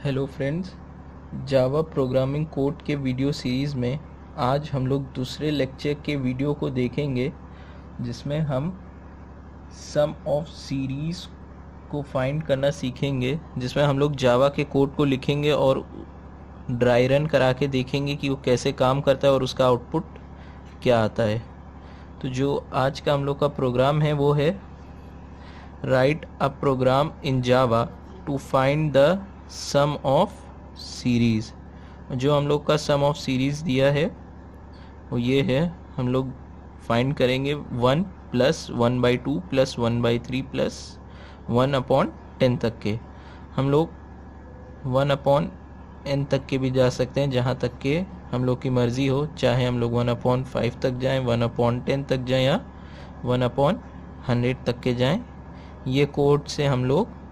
Hello friends, Java programming code के video series में आज हम लोग दूसरे लेक्चर के वीडियो को देखेंगे जिसमें हम सम ऑफ सीरीज़ को फाइंड करना सीखेंगे, जिसमें हम लोग जावा के कोड को लिखेंगे और ड्राई रन करा के देखेंगे कि वो कैसे काम करता है और उसका आउटपुट क्या आता है। तो जो आज का हम लोग का प्रोग्राम है वो है write a program in Java to find the sum of series. जो हम लोग का सम ऑफ सीरीज़ दिया है वो ये है, हम लोग फाइंड करेंगे 1 + 1/2 + 1/3 + 1/10 तक के। हम लोग 1/n तक के भी जा सकते हैं, जहाँ तक के हम लोग की मर्ज़ी हो, चाहे हम लोग 1/5 तक जाएं, 1/10 तक जाएं या 1/100 तक के जाएं। ये कोड से हम लोग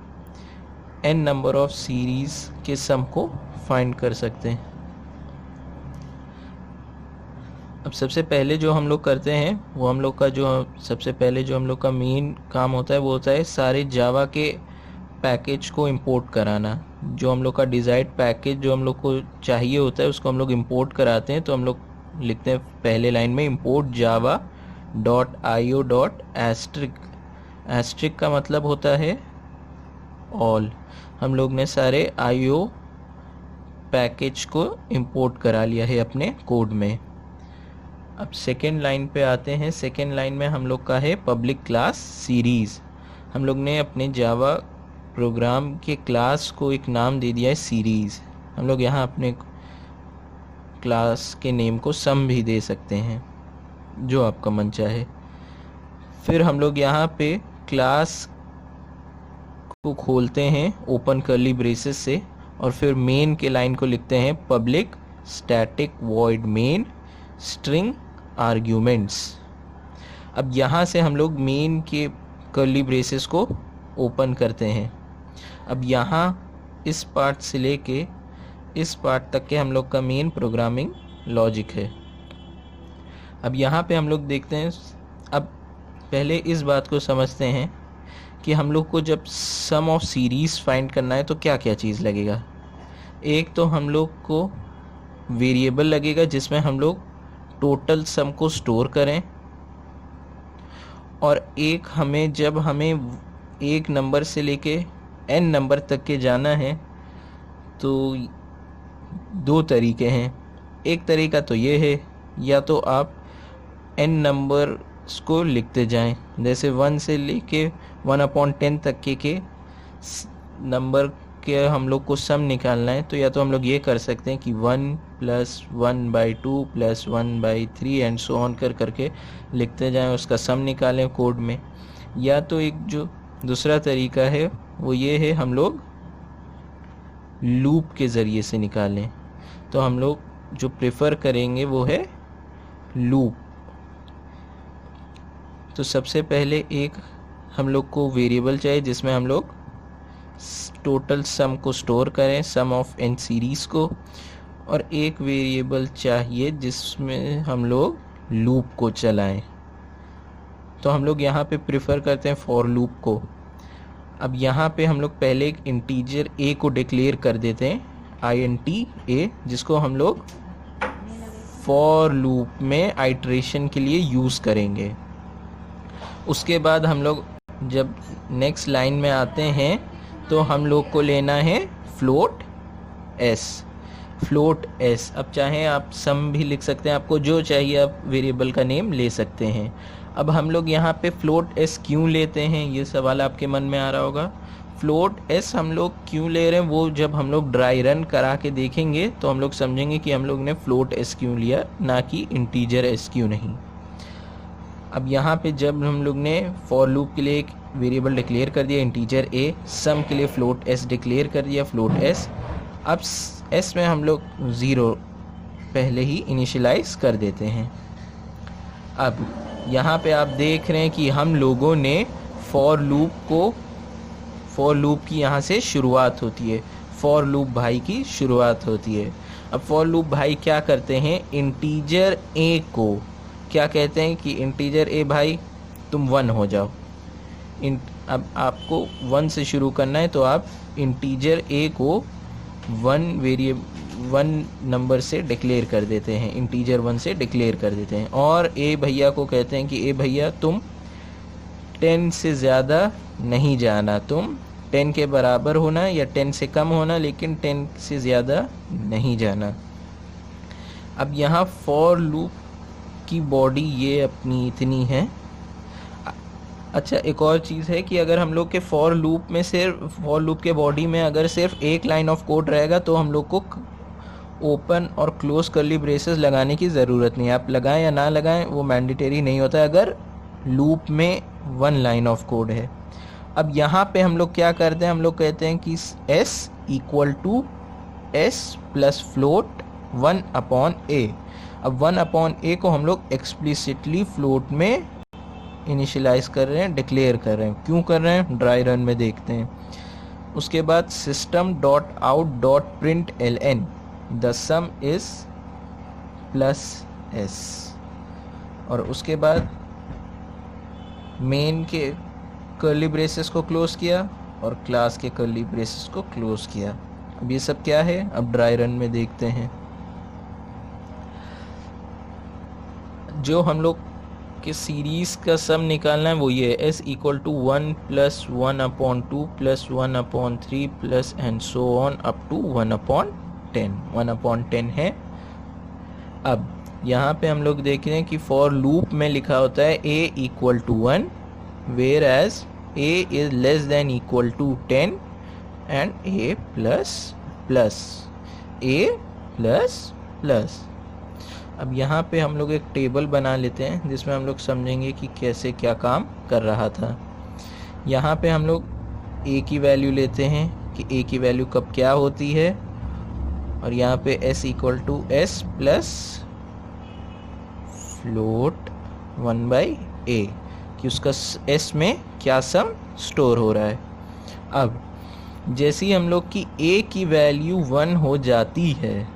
n नंबर ऑफ सीरीज़ के सम को फाइंड कर सकते हैं। अब सबसे पहले जो हम लोग करते हैं वो हम लोग का सबसे पहले जो हम लोग का मेन काम होता है वो होता है सारे जावा के पैकेज को इंपोर्ट कराना। जो हम लोग का डिज़ायर्ड पैकेज जो हम लोग को चाहिए होता है उसको हम लोग इंपोर्ट कराते हैं। तो हम लोग लिखते हैं पहले लाइन में import java.io.*. एस्ट्रिक का मतलब होता है ऑल। हम लोग ने सारे IO पैकेज को इंपोर्ट करा लिया है अपने कोड में। अब सेकेंड लाइन पे आते हैं। सेकेंड लाइन में हम लोग का है पब्लिक क्लास सीरीज़। हम लोग ने अपने जावा प्रोग्राम के क्लास को एक नाम दे दिया है सीरीज़। हम लोग यहाँ अपने क्लास के नेम को सम भी दे सकते हैं, जो आपका मन चाहे। फिर हम लोग यहाँ पे क्लास को खोलते हैं ओपन कर्ली ब्रेसेस से और फिर मेन के लाइन को लिखते हैं public static void main string arguments. अब यहाँ से हम लोग मेन के कर्ली ब्रेसेस को ओपन करते हैं। अब यहाँ इस पार्ट से लेके इस पार्ट तक के हम लोग का मेन प्रोग्रामिंग लॉजिक है। अब यहाँ पे हम लोग देखते हैं। अब पहले इस बात को समझते हैं कि हम लोग को जब सम ऑफ सीरीज़ फाइंड करना है तो क्या क्या चीज़ लगेगा। एक तो हम लोग को वेरिएबल लगेगा जिसमें हम लोग टोटल सम को स्टोर करें, और एक जब हमें एक नंबर से लेके n नंबर तक के जाना है तो दो तरीके हैं। एक तरीका तो ये है, या तो आप n नंबर को लिखते जाएं, जैसे 1 से लेके 1/10 तक के नंबर के हम लोग को सम निकालना है। तो या तो हम लोग ये कर सकते हैं कि 1 + 1/2 + 1/3 एंड सो ऑन करके लिखते जाएं, उसका सम निकालें कोड में। या तो एक जो दूसरा तरीका है वो ये है, हम लोग लूप के ज़रिए से निकालें। तो हम लोग जो प्रेफर करेंगे वो है लूप। तो सबसे पहले एक हम लोग को वेरिएबल चाहिए जिसमें हम लोग टोटल सम को स्टोर करें, सम ऑफ n सीरीज़ को, और एक वेरिएबल चाहिए जिसमें हम लोग लूप को चलाएं। तो हम लोग यहाँ पे प्रेफर करते हैं फॉर लूप को। अब यहाँ पे हम लोग पहले एक इंटीजर a को डिक्लेयर कर देते हैं, int a, जिसको हम लोग फॉर लूप में आइट्रेशन के लिए यूज़ करेंगे। उसके बाद हम लोग जब नेक्स्ट लाइन में आते हैं तो हम लोग को लेना है फ्लोट s। अब चाहे आप सम भी लिख सकते हैं, आपको जो चाहिए आप वेरिएबल का नेम ले सकते हैं। अब हम लोग यहाँ पे फ्लोट s क्यों लेते हैं, ये सवाल आपके मन में आ रहा होगा। फ्लोट s हम लोग क्यों ले रहे हैं वो जब हम लोग ड्राई रन करा के देखेंगे तो हम लोग समझेंगे कि हम लोग ने फ्लोट s क्यों लिया, ना कि इंटीजर s क्यों नहीं। अब यहाँ पे जब हम लोग ने फॉर लूप के लिए एक वेरिएबल डिक्लेयर कर दिया इंटीजर a, सम के लिए फ्लोट s डिक्लेयर कर दिया फ्लोट s। अब s में हम लोग 0 पहले ही इनिशियलाइज कर देते हैं। अब यहाँ पे आप देख रहे हैं कि हम लोगों ने फॉर लूप की यहाँ से शुरुआत होती है, फॉर लूप भाई की शुरुआत होती है। अब फॉर लूप भाई क्या करते हैं, इंटीजर a को क्या कहते हैं कि इंटीजर a भाई तुम 1 हो जाओ। अब आपको 1 से शुरू करना है तो आप इंटीजर a को वन नंबर से डिक्लेयर कर देते हैं, इंटीजर 1 से डिक्लेयर कर देते हैं। और ए भैया को कहते हैं कि ए भैया तुम 10 से ज़्यादा नहीं जाना, तुम 10 के बराबर होना या 10 से कम होना, लेकिन 10 से ज़्यादा नहीं जाना। अब यहाँ फॉर लूप की बॉडी ये अपनी इतनी है। अच्छा, एक और चीज़ है कि अगर हम लोग के फॉर लूप के बॉडी में अगर सिर्फ एक लाइन ऑफ कोड रहेगा तो हम लोग को ओपन और क्लोज कर्ली ब्रेसेस लगाने की ज़रूरत नहीं है। आप लगाएं या ना लगाएं वो मैंडेटरी नहीं होता है अगर लूप में 1 लाइन ऑफ कोड है। अब यहाँ पे हम लोग क्या करते हैं, हम लोग कहते हैं कि s equal to s plus float 1/a। अब 1/a को हम लोग एक्सप्लिसिटली फ्लोट में इनिशियलाइज कर रहे हैं, डिक्लेयर कर रहे हैं। क्यों कर रहे हैं, ड्राई रन में देखते हैं। उसके बाद system dot out dot print ln the some is plus s, और उसके बाद मेन के कर्ली ब्रेसेस को क्लोज किया और क्लास के कर्ली ब्रेसेस को क्लोज किया। अब ये सब क्या है, अब ड्राई रन में देखते हैं। जो हम लोग के सीरीज़ का सम निकालना है वो ये है, s equal to 1 plus 1/2 plus 1/3 plus and so on up to 1/10। 1/10 है। अब यहाँ पे हम लोग देख रहे हैं कि फॉर लूप में लिखा होता है a equal to 1 where as a is less than equal to 10 and a plus plus a plus plus. अब यहाँ पे हम लोग एक टेबल बना लेते हैं जिसमें हम लोग समझेंगे कि कैसे क्या काम कर रहा था। यहाँ पे हम लोग a की वैल्यू लेते हैं कि a की वैल्यू कब क्या होती है, और यहाँ पे s equal to s plus float 1/a कि उसका s में क्या सम स्टोर हो रहा है। अब जैसे ही हम लोग की a की वैल्यू 1 हो जाती है,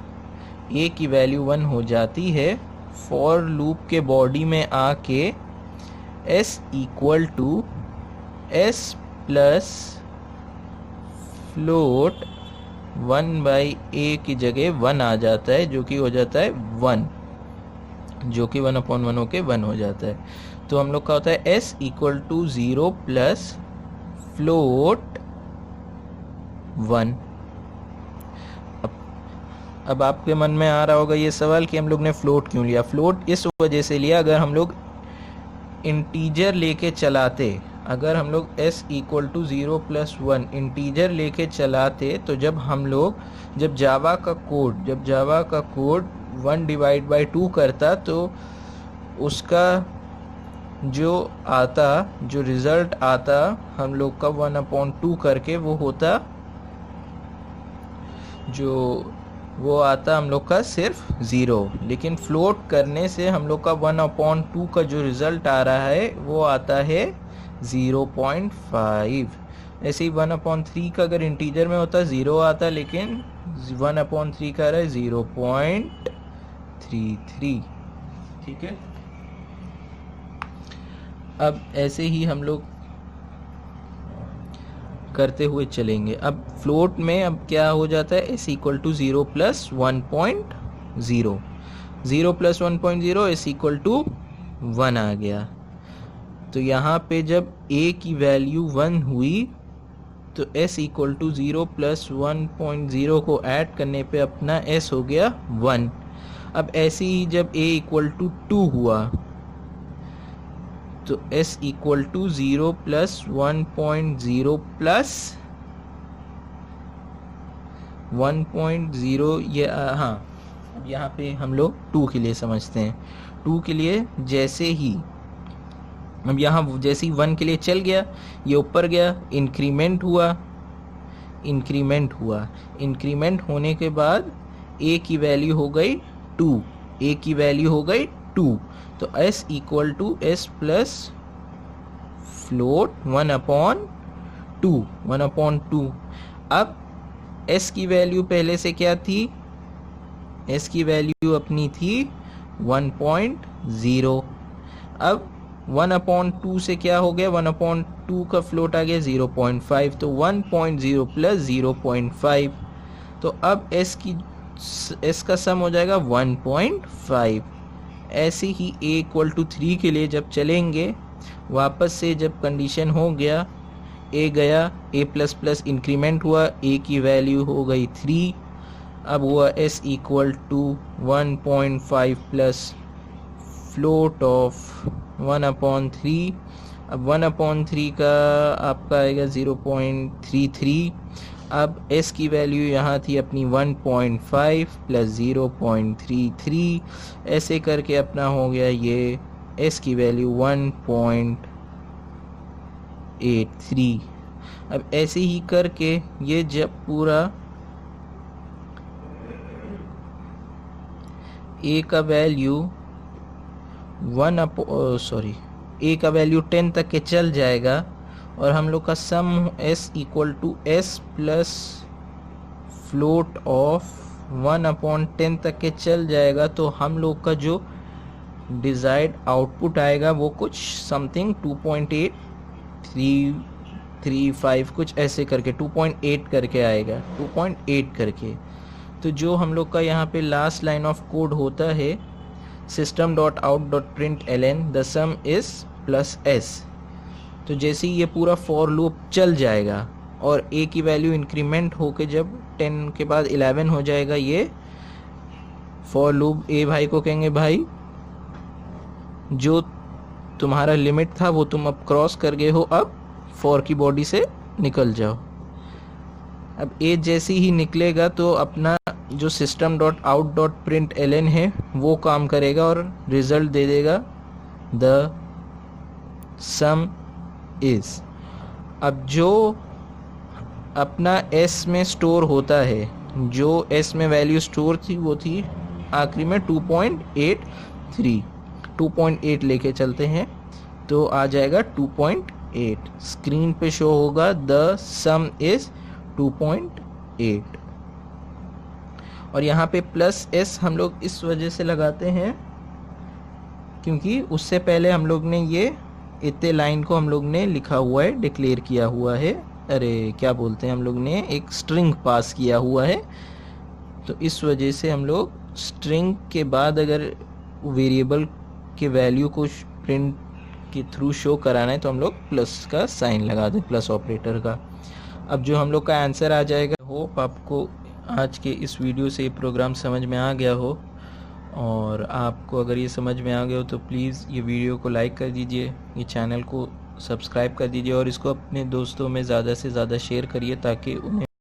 a की वैल्यू 1 हो जाती है, फॉर लूप के बॉडी में आके s equal to s plus float 1/a की जगह 1 आ जाता है, जो कि हो जाता है 1, जो कि 1/1 होके 1 हो जाता है। तो हम लोग का होता है s equal to 0 plus float 1। अब आपके मन में आ रहा होगा ये सवाल कि हम लोग ने फ्लोट क्यों लिया। फ्लोट इस वजह से लिया, अगर हम लोग इंटीजर लेके चलाते, अगर हम लोग s equal to 0 plus 1 integer लेके चलाते, तो जब जावा का कोड 1/2 करता तो उसका जो रिज़ल्ट आता हम लोग का 1/2 करके वो आता हम लोग का सिर्फ 0, लेकिन फ्लोट करने से हम लोग का 1/2 का जो रिज़ल्ट आ रहा है वो आता है 0.5। ऐसे ही 1/3 का अगर इंटीजर में होता 0 आता, लेकिन 1/3 का रहा है 0.33। ठीक है। अब ऐसे ही हम लोग करते हुए चलेंगे। अब फ्लोट में अब क्या हो जाता है, s equal to 0 plus 1.0, 0 plus 1.0 s equal to 1 आ गया। तो यहाँ पे जब a की वैल्यू 1 हुई तो s इक्वल टू 0 प्लस 1.0 को ऐड करने पे अपना s हो गया 1। अब ऐसे ही जब a इक्वल टू 2 हुआ तो s equal to 0 plus 1.0 plus 1.0, ये हाँ, अब यहाँ पे हम लोग 2 के लिए समझते हैं। 2 के लिए जैसे ही अब यहाँ जैसे ही 1 के लिए चल गया, ये ऊपर गया, इंक्रीमेंट होने के बाद a की वैल्यू हो गई 2, तो s equal to s plus float 1/2। अब s की वैल्यू पहले से क्या थी, s की वैल्यू अपनी थी 1.0। अब 1/2 से क्या हो गया, 1/2 का फ्लोट आ गया 0.5, तो 1.0 प्लस 0.5। तो अब एस का सम हो जाएगा 1.5। ऐसे ही a इक्वल टू 3 के लिए जब चलेंगे, वापस से जब कंडीशन हो गया, a गया, a प्लस प्लस इंक्रीमेंट हुआ, a की वैल्यू हो गई 3। अब हुआ s equal to 1.5 plus float of 1/3। अब 1/3 का आपका आएगा 0.33। अब s की वैल्यू यहाँ थी अपनी 1.5 प्लस 0.33, ऐसे करके अपना हो गया ये s की वैल्यू 1.83। अब ऐसे ही करके ये जब पूरा a का वैल्यू a का वैल्यू 10 तक के चल जाएगा और हम लोग का sum s equal to s plus float of 1/10 तक के चल जाएगा, तो हम लोग का जो डिजायर्ड आउटपुट आएगा वो कुछ समथिंग 2.8335 कुछ ऐसे करके 2.8 करके आएगा, 2.8 करके। तो जो हम लोग का यहाँ पे लास्ट लाइन ऑफ कोड होता है system.out.println the sum is plus s, तो जैसे ही ये पूरा फॉर लूप चल जाएगा और a की वैल्यू इंक्रीमेंट होके जब 10 के बाद 11 हो जाएगा, ये फॉर लूप a भाई को कहेंगे भाई जो तुम्हारा लिमिट था वो तुम अब क्रॉस कर गए हो, अब फॉर की बॉडी से निकल जाओ। अब a जैसे ही निकलेगा तो अपना जो system.out.println है वो काम करेगा और रिजल्ट दे देगा द सम इज। अब जो अपना s में स्टोर होता है, जो s में वैल्यू स्टोर थी वो थी आखिरी में 2.83, 2.8 लेके चलते हैं तो आ जाएगा 2.8। स्क्रीन पे शो होगा द सम इज 2.8। और यहाँ पे प्लस s हम लोग इस वजह से लगाते हैं क्योंकि उससे पहले हम लोग ने ये इतने लाइन को हम लोग ने लिखा हुआ है, डिक्लेयर किया हुआ है, अरे क्या बोलते हैं, हम लोग ने एक स्ट्रिंग पास किया हुआ है। तो इस वजह से हम लोग स्ट्रिंग के बाद अगर वेरिएबल के वैल्यू को प्रिंट के थ्रू शो कराना है तो हम लोग प्लस का साइन लगा दें, प्लस ऑपरेटर का। अब जो हम लोग का आंसर आ जाएगा। होप आपको आज के इस वीडियो से ये प्रोग्राम समझ में आ गया हो, और आपको अगर ये समझ में आ गया हो तो प्लीज़ ये वीडियो को लाइक कर दीजिए, ये चैनल को सब्सक्राइब कर दीजिए और इसको अपने दोस्तों में ज़्यादा से ज़्यादा शेयर करिए ताकि उन्हें